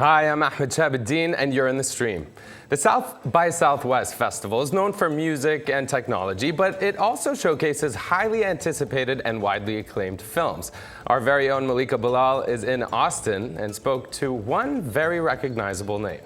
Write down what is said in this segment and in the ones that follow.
Hi, I'm Ahmed Shahabuddin, and you're in the stream. The South by Southwest Festival is known for music and technology, but it also showcases highly anticipated and widely acclaimed films. Our very own Malika Bilal is in Austin and spoke to one very recognizable name.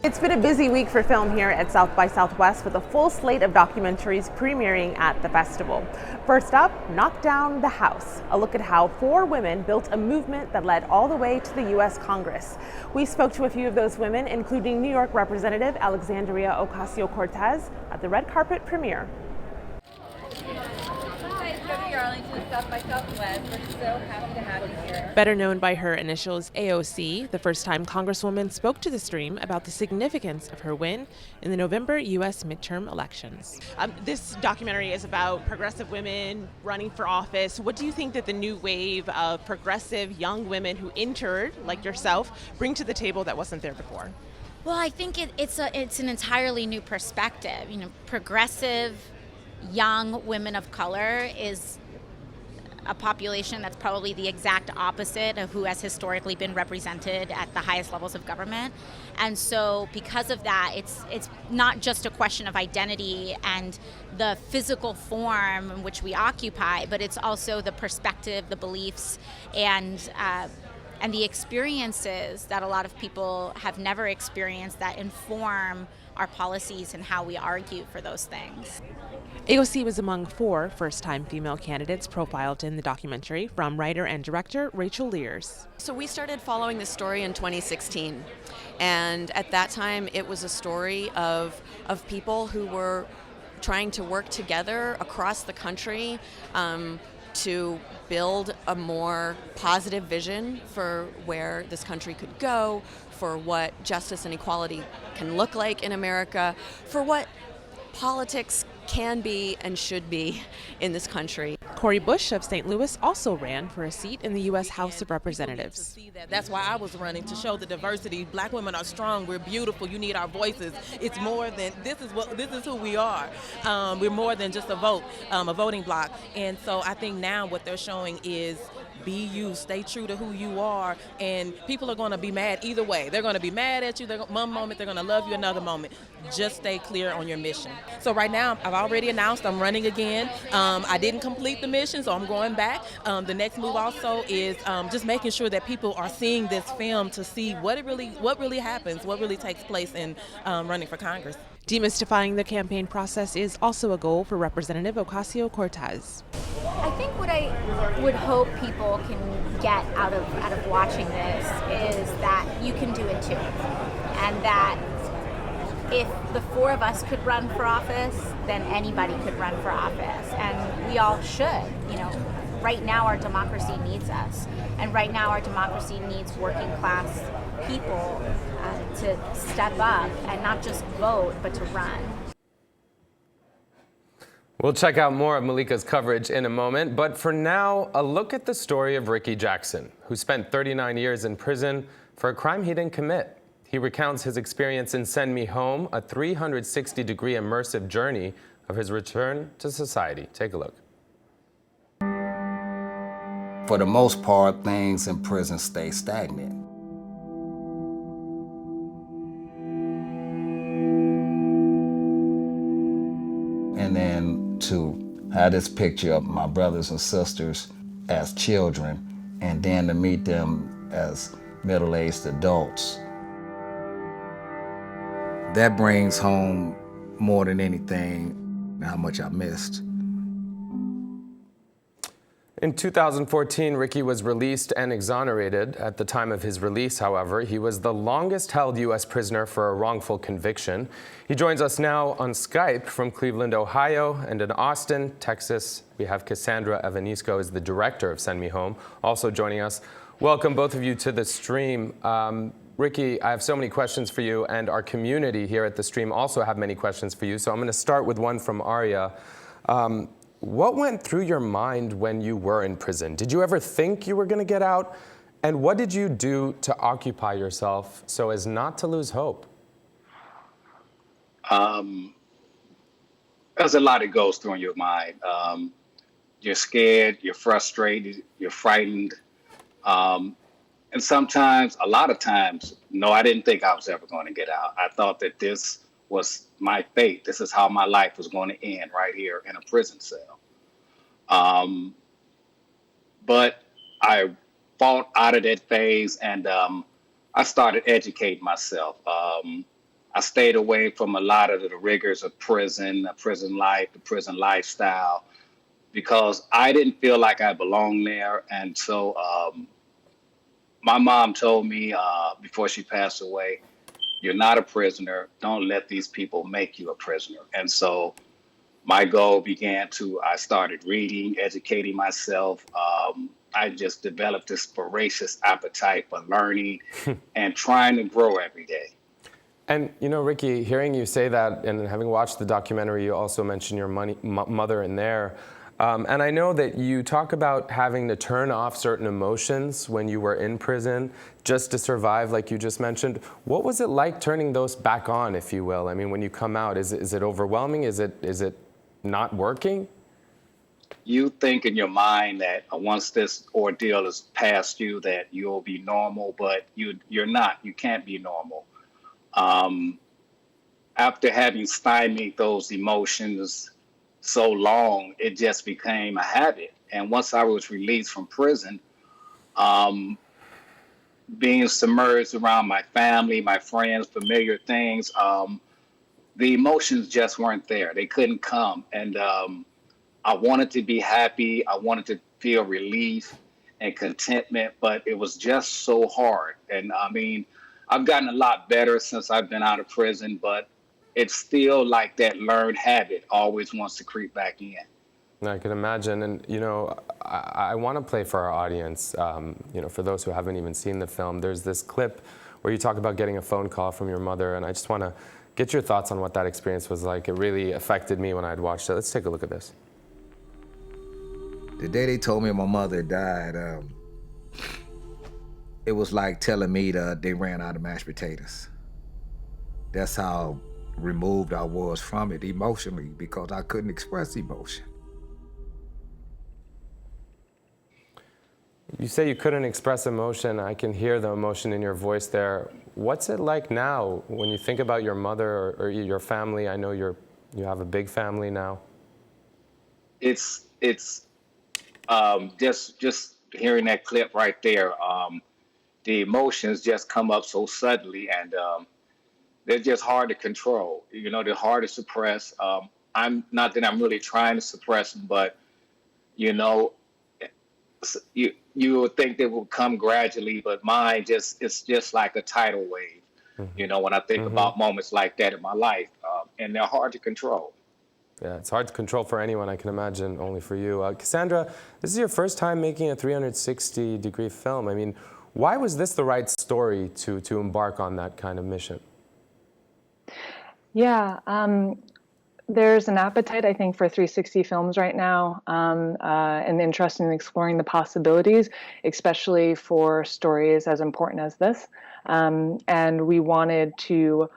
It's been a busy week for film here at South by Southwest with a full slate of documentaries premiering at the festival. First up, Knock Down the House, a look at how 4 women built a movement that led all the way to the U.S. Congress. We spoke to a few of those women, including New York Representative Alexandria Ocasio-Cortez at the red carpet premiere. South by Southwest. We're so happy to have you here. Better known by her initials AOC, the first time Congresswoman spoke to the stream about the significance of her win in the November U.S. midterm elections. This documentary is about progressive women running for office. What do you think that the new wave of progressive young women who entered, like yourself, bring to the table that wasn't there before? Well, I think it's an entirely new perspective. You know, progressive young women of color is a population that's probably the exact opposite of who has historically been represented at the highest levels of government. And so because of that, it's not just a question of identity and the physical form in which we occupy, but it's also the perspective, the beliefs, and the experiences that a lot of people have never experienced that inform our policies and how we argue for those things. AOC was among 4 first-time female candidates profiled in the documentary from writer and director Rachel Lears. So we started following this story in 2016, and at that time it was a story of people who were trying to work together across the country to build a more positive vision for where this country could go, for what justice and equality can look like in America, for what politics can be and should be in this country. Cori Bush of St. Louis also ran for a seat in the U.S. House of Representatives. That's why I was running, to show the diversity. Black women are strong. We're beautiful. You need our voices. It's more than this is who we are. We're more than just a voting block. And so I think now what they're showing is be you, stay true to who you are, and people are going to be mad either way. They're going to be mad at you one moment, they're going to love you another moment. Just stay clear on your mission. So right now, I've already announced I'm running again. I didn't complete the mission, so I'm going back. The next move also is just making sure that people are seeing this film to see what really happens, what really takes place in running for Congress. Demystifying the campaign process is also a goal for Representative Ocasio-Cortez. I think what I would hope people can get out of watching this is that you can do it too. And that if the 4 of us could run for office, then anybody could run for office. And we all should. You know, right now our democracy needs us. And right now our democracy needs working class people to step up and not just vote, but to run. We'll check out more of Malika's coverage in a moment, but for now, a look at the story of Rickey Jackson, who spent 39 years in prison for a crime he didn't commit. He recounts his experience in Send Me Home, a 360-degree immersive journey of his return to society. Take a look. For the most part, things in prison stay stagnant. And then to have this picture of my brothers and sisters as children, and then to meet them as middle-aged adults. That brings home more than anything how much I missed. In 2014, Rickey was released and exonerated. At the time of his release, however, he was the longest-held U.S. prisoner for a wrongful conviction. He joins us now on Skype from Cleveland, Ohio, and in Austin, Texas. We have Cassandra Evanisko as the director of Send Me Home, also joining us. Welcome, both of you, to the stream. Rickey, I have so many questions for you, and our community here at the stream also have many questions for you. So I'm going to start with one from Aria. What went through your mind when you were in prison? Did you ever think you were going to get out? And what did you do to occupy yourself so as not to lose hope? There's a lot that goes through in your mind. You're scared, you're frustrated, you're frightened. And sometimes, a lot of times, no, I didn't think I was ever going to get out. I thought that this was my fate. This is how my life was going to end, right here in a prison cell. But I fought out of that phase, and I started educating myself. I stayed away from a lot of the rigors of prison life, the prison lifestyle, because I didn't feel like I belonged there. And so my mom told me before she passed away, "You're not a prisoner. Don't let these people make you a prisoner." And so my goal I started reading, educating myself. I just developed this voracious appetite for learning and trying to grow every day. And, you know, Rickey, hearing you say that and having watched the documentary, you also mentioned your mother in there. And I know that you talk about having to turn off certain emotions when you were in prison just to survive, like you just mentioned. What was it like turning those back on, if you will? I mean, when you come out, is it overwhelming? Is it not working? You think in your mind that once this ordeal is past you, that you'll be normal, but you're not. You can't be normal. After having stymied those emotions so long, it just became a habit. And once I was released from prison, being submerged around my family, my friends, familiar things, the emotions just weren't there. They couldn't come. And I wanted to be happy. I wanted to feel relief and contentment, but it was just so hard. And I mean, I've gotten a lot better since I've been out of prison, but it's still like that learned habit always wants to creep back in. I can imagine. And, you know, I want to play for our audience, you know, for those who haven't even seen the film. There's this clip where you talk about getting a phone call from your mother, and I just want to get your thoughts on what that experience was like. It really affected me when I'd watched it. Let's take a look at this. The day they told me my mother died, it was like telling me that they ran out of mashed potatoes. That's how removed I was from it emotionally, because I couldn't express emotion. You say you couldn't express emotion. I can hear the emotion in your voice there. What's it like now when you think about your mother or your family? I know you have a big family now. It's just hearing that clip right there. The emotions just come up so suddenly, and they're just hard to control. You know, they're hard to suppress. I'm not that I'm really trying to suppress them, but you know, you would think they will come gradually, but mine it's just like a tidal wave. Mm-hmm. You know, when I think about moments like that in my life, and they're hard to control. Yeah, it's hard to control for anyone, I can imagine, only for you. Cassandra, this is your first time making a 360-degree film. I mean, why was this the right story to embark on that kind of mission? Yeah, there's an appetite, I think, for 360 films right now, and interest in exploring the possibilities, especially for stories as important as this. And we wanted to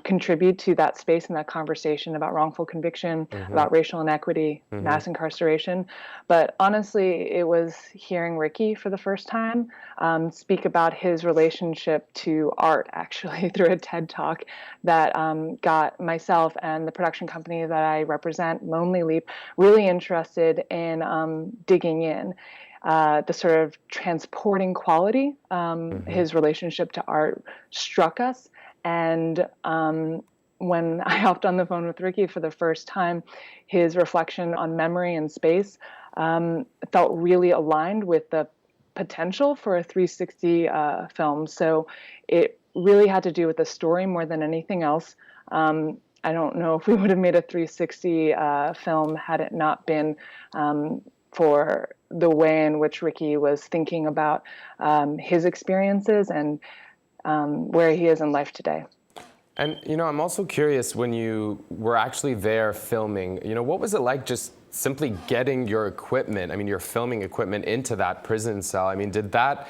contribute to that space and that conversation about wrongful conviction, about racial inequity, mass incarceration. But honestly, it was hearing Rickey for the first time speak about his relationship to art, actually, through a TED Talk that got myself and the production company that I represent, Lonely Leap, really interested in digging in. The sort of transporting quality, his relationship to art struck us. And when I hopped on the phone with Rickey for the first time, his reflection on memory and space felt really aligned with the potential for a 360 film. So it really had to do with the story more than anything else. I don't know if we would have made a 360 film had it not been for the way in which Rickey was thinking about his experiences and where he is in life today. And, you know, I'm also curious, when you were actually there filming, you know, what was it like just simply getting your equipment, I mean, your filming equipment into that prison cell? I mean, did that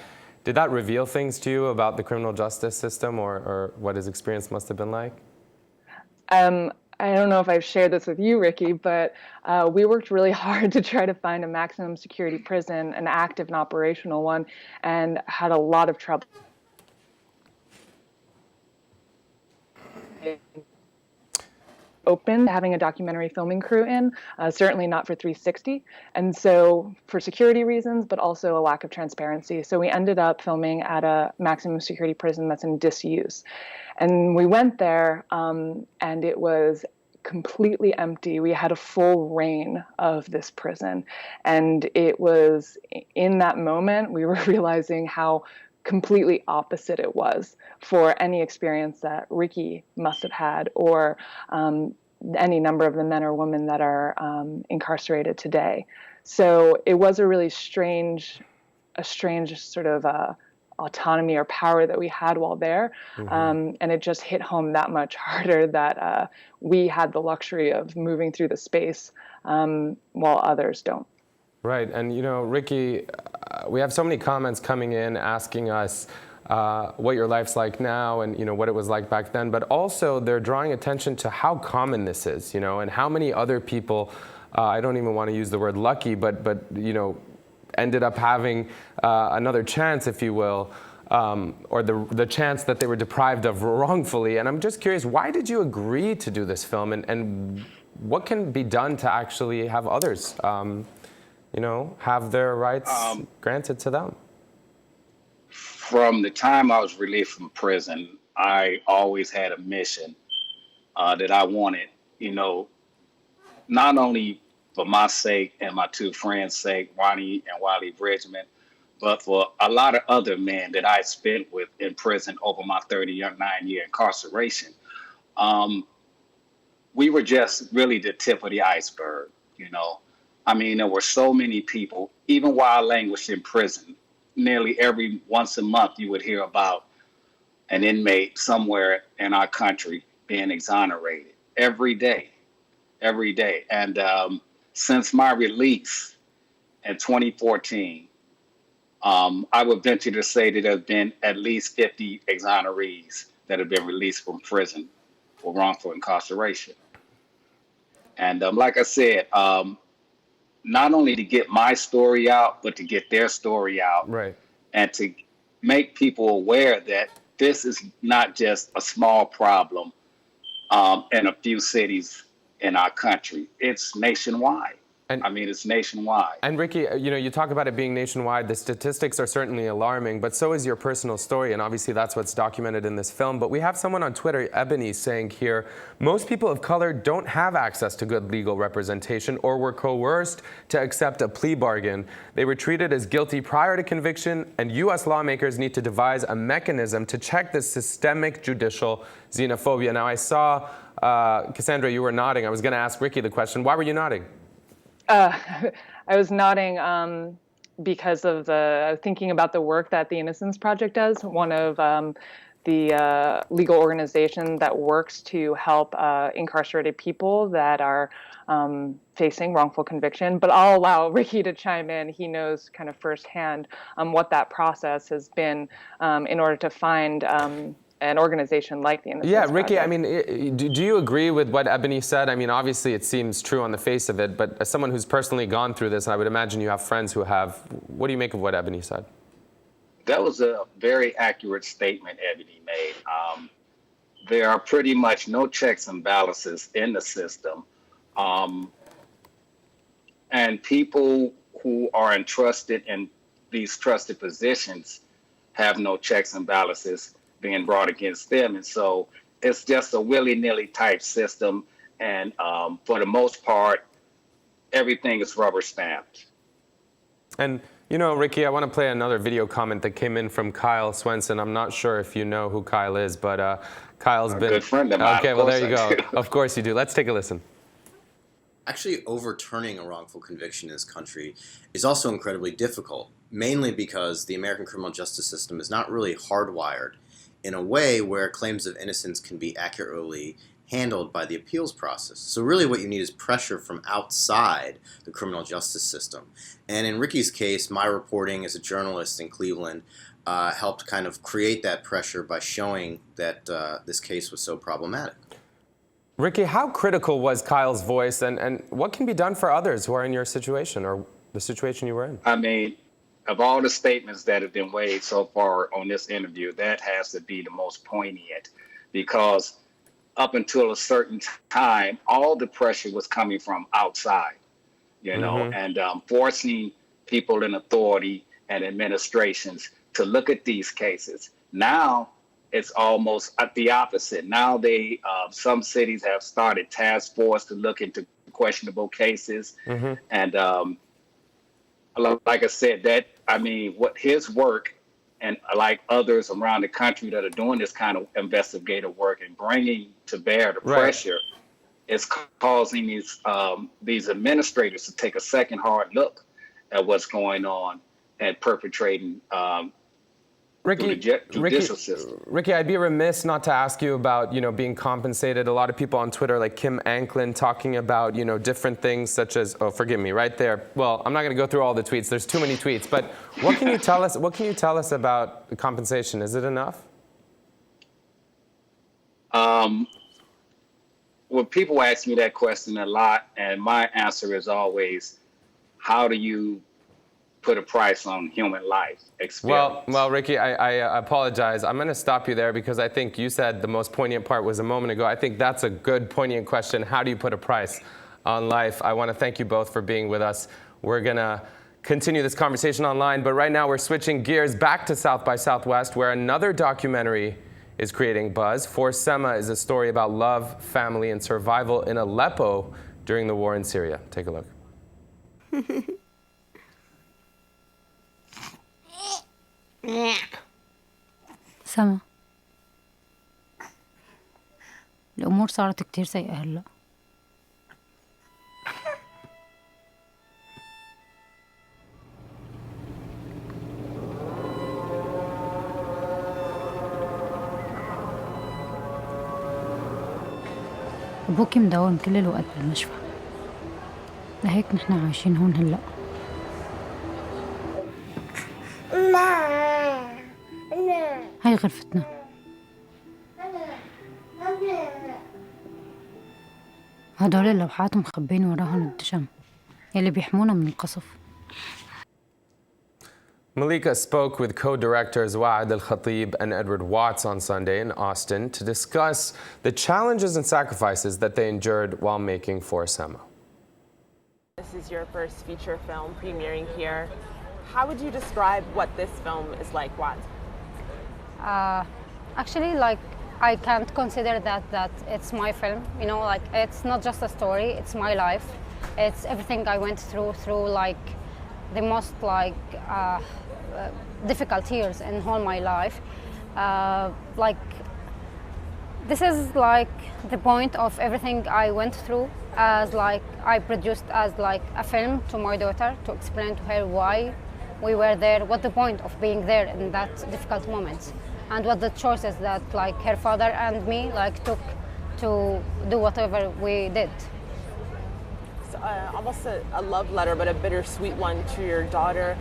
reveal things to you about the criminal justice system or what his experience must have been like? I don't know if I've shared this with you, Ricky, but we worked really hard to try to find a maximum security prison, an active and operational one, and had a lot of trouble. Open to having a documentary filming crew in, certainly not for 360. And so for security reasons, but also a lack of transparency. So we ended up filming at a maximum security prison that's in disuse. And we went there and it was completely empty. We had a full reign of this prison. And it was in that moment, we were realizing how completely opposite it was for any experience that Rickey must have had, or any number of the men or women that are incarcerated today. So it was a really strange sort of autonomy or power that we had while there. And it just hit home that much harder that we had the luxury of moving through the space while others don't. Right, and you know, Rickey, we have so many comments coming in asking us what your life's like now and you know what it was like back then, but also they're drawing attention to how common this is, you know, and how many other people, I don't even want to use the word lucky, but you know, ended up having another chance, if you will, or the chance that they were deprived of wrongfully. And I'm just curious, why did you agree to do this film, and what can be done to actually have others you know, have their rights granted to them? From the time I was released from prison, I always had a mission that I wanted, you know, not only for my sake and my two friends' sake, Ronnie and Wiley Bridgman, but for a lot of other men that I spent with in prison over my 39-year incarceration. We were just really the tip of the iceberg, you know. I mean, there were so many people, even while I languished in prison, nearly every once a month you would hear about an inmate somewhere in our country being exonerated every day. And since my release in 2014, I would venture to say that there have been at least 50 exonerees that have been released from prison for wrongful incarceration. And like I said, not only to get my story out, but to get their story out. Right. And to make people aware that this is not just a small problem in a few cities in our country. It's nationwide. I mean, it's nationwide. And Rickey, you know, you talk about it being nationwide. The statistics are certainly alarming, but so is your personal story, and obviously that's what's documented in this film. But we have someone on Twitter, Ebony, saying here, most people of color don't have access to good legal representation or were coerced to accept a plea bargain. They were treated as guilty prior to conviction, and U.S. lawmakers need to devise a mechanism to check this systemic judicial xenophobia. Now, I saw, Cassandra, you were nodding. I was going to ask Rickey the question. Why were you nodding? I was nodding because of thinking about the work that the Innocence Project does, one of the legal organization that works to help incarcerated people that are facing wrongful conviction. But I'll allow Rickey to chime in. He knows kind of firsthand what that process has been in order to find an organization like the Innocence Project. Rickey, I mean, do you agree with what Ebony said? I mean, obviously it seems true on the face of it, but as someone who's personally gone through this, and I would imagine you have friends who have, what do you make of what Ebony said? That was a very accurate statement Ebony made. There are pretty much no checks and balances in the system. And people who are entrusted in these trusted positions have no checks and balances being brought against them. And so it's just a willy-nilly type system. And for the most part, everything is rubber stamped. And you know, Rickey, I want to play another video comment that came in from Kyle Swenson. I'm not sure if you know who Kyle is, but Kyle's been a good friend of mine. Okay, well, there you go. Of course you do. Let's take a listen. Actually, overturning a wrongful conviction in this country is also incredibly difficult, mainly because the American criminal justice system is not really hardwired in a way where claims of innocence can be accurately handled by the appeals process. So really what you need is pressure from outside the criminal justice system. And in Rickey's case, my reporting as a journalist in Cleveland helped kind of create that pressure by showing that this case was so problematic. Rickey, how critical was Kyle's voice, and what can be done for others who are in your situation or the situation you were in? I mean, of all the statements that have been made so far on this interview, that has to be the most poignant, because up until a certain time, all the pressure was coming from outside, you know, and forcing people in authority and administrations to look at these cases. Now it's almost the opposite. Now some cities have started task force to look into questionable cases. And like I said, what his work and like others around the country that are doing this kind of investigative work and bringing to bear the pressure is causing these administrators to take a second hard look at what's going on and perpetrating Rickey, judicial system. Rickey, I'd be remiss not to ask you about, being compensated. A lot of people on Twitter, like Kim Anklin, talking about, different things such as, oh, forgive me, right there. Well, I'm not going to go through all the tweets. There's too many tweets. But what can you tell us? What can you tell us about the compensation? Is it enough? Well, people ask me that question a lot, and my answer is always, how do you put a price on human life experience? Well, Rickey, I apologize. I'm going to stop you there because I think you said the most poignant part was a moment ago. I think that's a good, poignant question. How do you put a price on life? I want to thank you both for being with us. We're going to continue this conversation online, but right now we're switching gears back to South by Southwest, where another documentary is creating buzz. For Sema is a story about love, family, and survival in Aleppo during the war in Syria. Take a look. سما الأمور صارت كتير سيئة هلأ. أبوكي مداوم كل الوقت بالمشفى، لهيك نحن عايشين هون هلأ. هاي غرفتنا. هدول اللوحات مخبين وراهم الدشم يلي بيحمونا من القصف. Malika spoke with co-directors Waad Al-Khatib and Edward Watts on Sunday in Austin to discuss the challenges and sacrifices that they endured while making For Sema. This is your first feature film premiering here. How would you describe what this film is like, Waad? Actually, I can't consider that it's my film. It's not just a story, it's my life. It's everything I went through the most difficult years in all my life. This is the point of everything I went through, as I produced as a film to my daughter to explain to her why we were there, what the point of being there in that difficult moment, and what the choices that her father and me took to do whatever we did. Almost a love letter, but a bittersweet one to your daughter.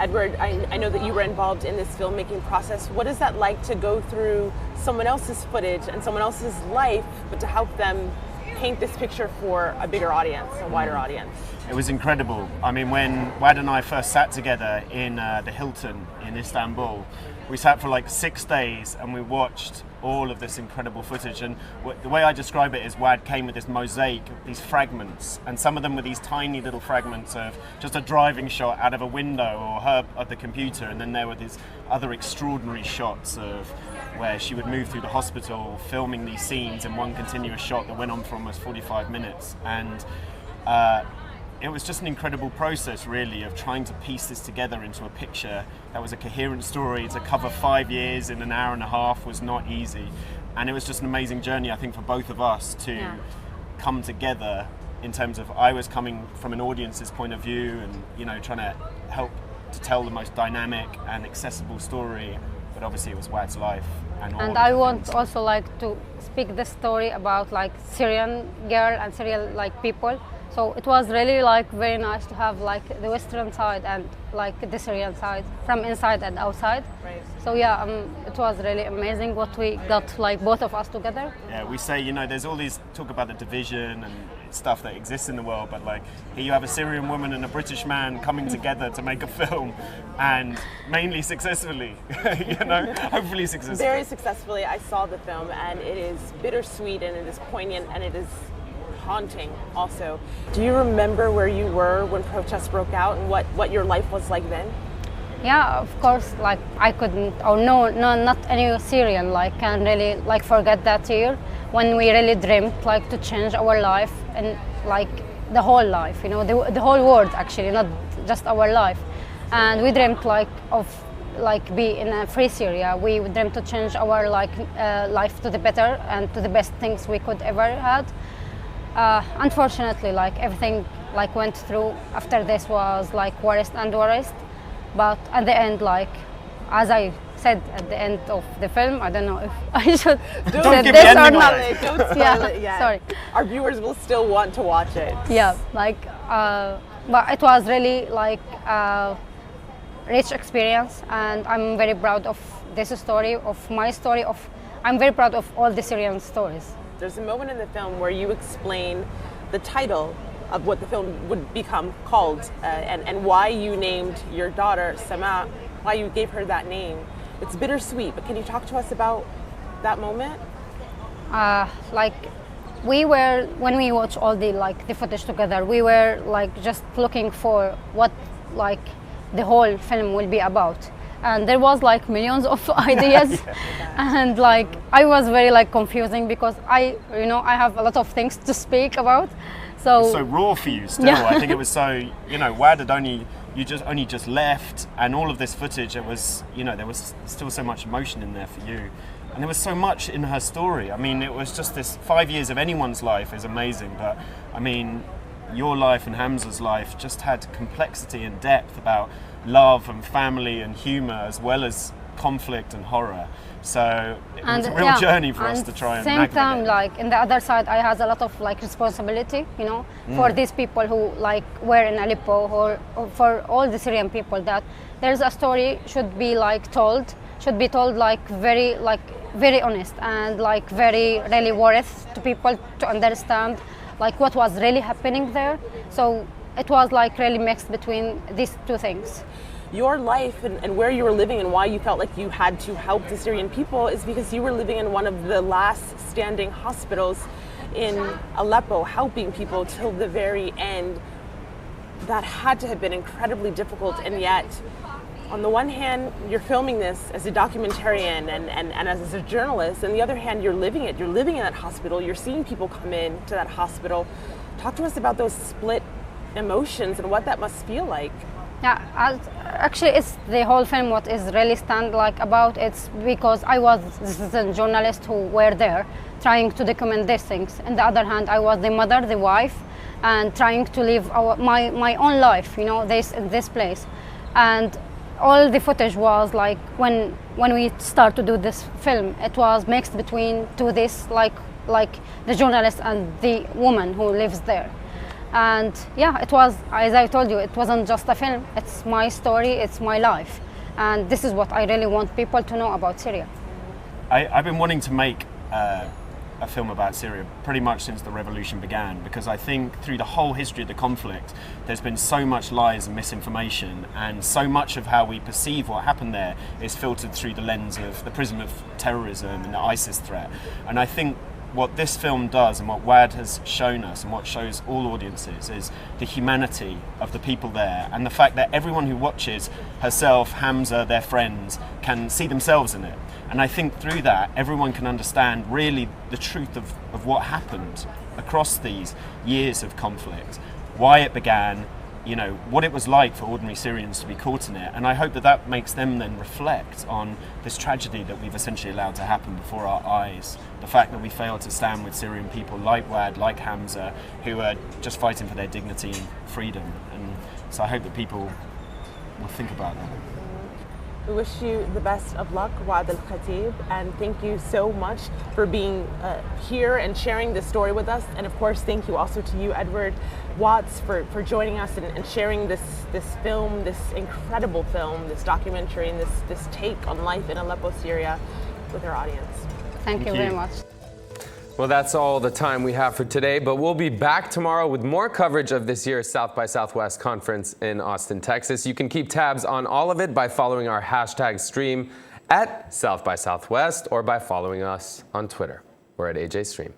Edward, I know that you were involved in this filmmaking process. What is that like to go through someone else's footage and someone else's life, but to help them paint this picture for a bigger audience, a wider audience? It was incredible. I mean, when Wad and I first sat together in the Hilton in Istanbul, we sat for 6 days and we watched all of this incredible footage. And the way I describe it is Wad came with this mosaic, these fragments, and some of them were these tiny little fragments of just a driving shot out of a window or her at the computer, and then there were these other extraordinary shots of where she would move through the hospital filming these scenes in one continuous shot that went on for almost 45 minutes. And it was just an incredible process, really, of trying to piece this together into a picture that was a coherent story. To cover 5 years in an hour and a half was not easy. And it was just an amazing journey, I think, for both of us to come together in terms of I was coming from an audience's point of view and, trying to help to tell the most dynamic and accessible story. But obviously it was Wad's life. And I want also to speak this story about Syrian girl and Syrian people. So it was really like very nice to have like the Western side and like the Syrian side from inside and outside. Right. So yeah, it was really amazing what we got, like both of us together. Yeah, we say, you know, there's all these talk about the division and stuff that exists in the world, but like here you have a Syrian woman and a British man coming together to make a film, and mainly successfully, you know, hopefully successfully. Very successfully. I saw the film, and it is bittersweet, and it is poignant, and it is haunting also. Do you remember where you were when protests broke out and what your life was like then? Yeah, of course, like I couldn't, or no, not any Syrian like can really like forget that year when we really dreamed like to change our life and like the whole life, you know, the whole world actually, not just our life. And we dreamed like of like be in a free Syria. We dreamed to change our like life to the better and to the best things we could ever had. Unfortunately, like everything like went through after this was like worst and worst. But at the end, like as I said at the end of the film, I don't know if I should say this or not. Don't spoil it yet. Sorry. Our viewers will still want to watch it. Yeah, like, but it was really like a rich experience, and I'm very proud of this story, of my story, I'm very proud of all the Syrian stories. There's a moment in the film where you explain the title of what the film would become called and why you named your daughter Sama, why you gave her that name. It's bittersweet, but can you talk to us about that moment? Like we were, when we watched all the like the footage together, we were like just looking for what like the whole film will be about. And there was like millions of ideas and like I was very like confusing because I have a lot of things to speak about. So it's so raw for you still. Yeah. I think it was so, you know, Wad had only just left, and all of this footage, it was, you know, there was still so much emotion in there for you. And there was so much in her story. I mean, it was just this 5 years of anyone's life is amazing, but I mean, your life and Hamza's life just had complexity and depth about love and family and humor as well as conflict and horror. So it was a real journey for us to try and same time, like in the other side, I had a lot of like responsibility, you know, for these people who like were in Aleppo, or for all the Syrian people, that there's a story should be told like very honest and like very really worth to people to understand like what was really happening there. So it was like really mixed between these two things. Your life and where you were living and why you felt like you had to help the Syrian people is because you were living in one of the last standing hospitals in Aleppo, helping people till the very end. That had to have been incredibly difficult, and yet on the one hand, you're filming this as a documentarian and as a journalist. On the other hand, you're living it. You're living in that hospital. You're seeing people come in to that hospital. Talk to us about those split emotions and what that must feel like. Yeah, actually, it's the whole film. What is really stand like about it's because I was a journalist who were there trying to document these things. On the other hand, I was the mother, the wife, and trying to live my own life, you know, this place. And all the footage was like when we start to do this film, it was mixed between this like the journalist and the woman who lives there. And yeah, it was, as I told you, it wasn't just a film. It's my story, it's my life. And this is what I really want people to know about Syria. I've been wanting to make a film about Syria pretty much since the revolution began, because I think through the whole history of the conflict, there's been so much lies and misinformation, and so much of how we perceive what happened there is filtered through the lens of the prism of terrorism and the ISIS threat. And I think what this film does, and what WAD has shown us, and what shows all audiences, is the humanity of the people there, and the fact that everyone who watches, herself, Hamza, their friends, can see themselves in it. And I think through that, everyone can understand really the truth of what happened across these years of conflict, why it began, you know, what it was like for ordinary Syrians to be caught in it. And I hope that that makes them then reflect on this tragedy that we've essentially allowed to happen before our eyes. The fact that we failed to stand with Syrian people like Wad, like Hamza, who are just fighting for their dignity and freedom. And so I hope that people will think about that. We wish you the best of luck, Wa'ad al-Khatib, and thank you so much for being here and sharing this story with us. And of course, thank you also to you, Edward Watts, for joining us and sharing this film, this incredible film, this documentary, and this take on life in Aleppo, Syria with our audience. Thank you very much. Well, that's all the time we have for today, but we'll be back tomorrow with more coverage of this year's South by Southwest conference in Austin, Texas. You can keep tabs on all of it by following our hashtag stream at South by Southwest or by following us on Twitter. We're at AJ Stream.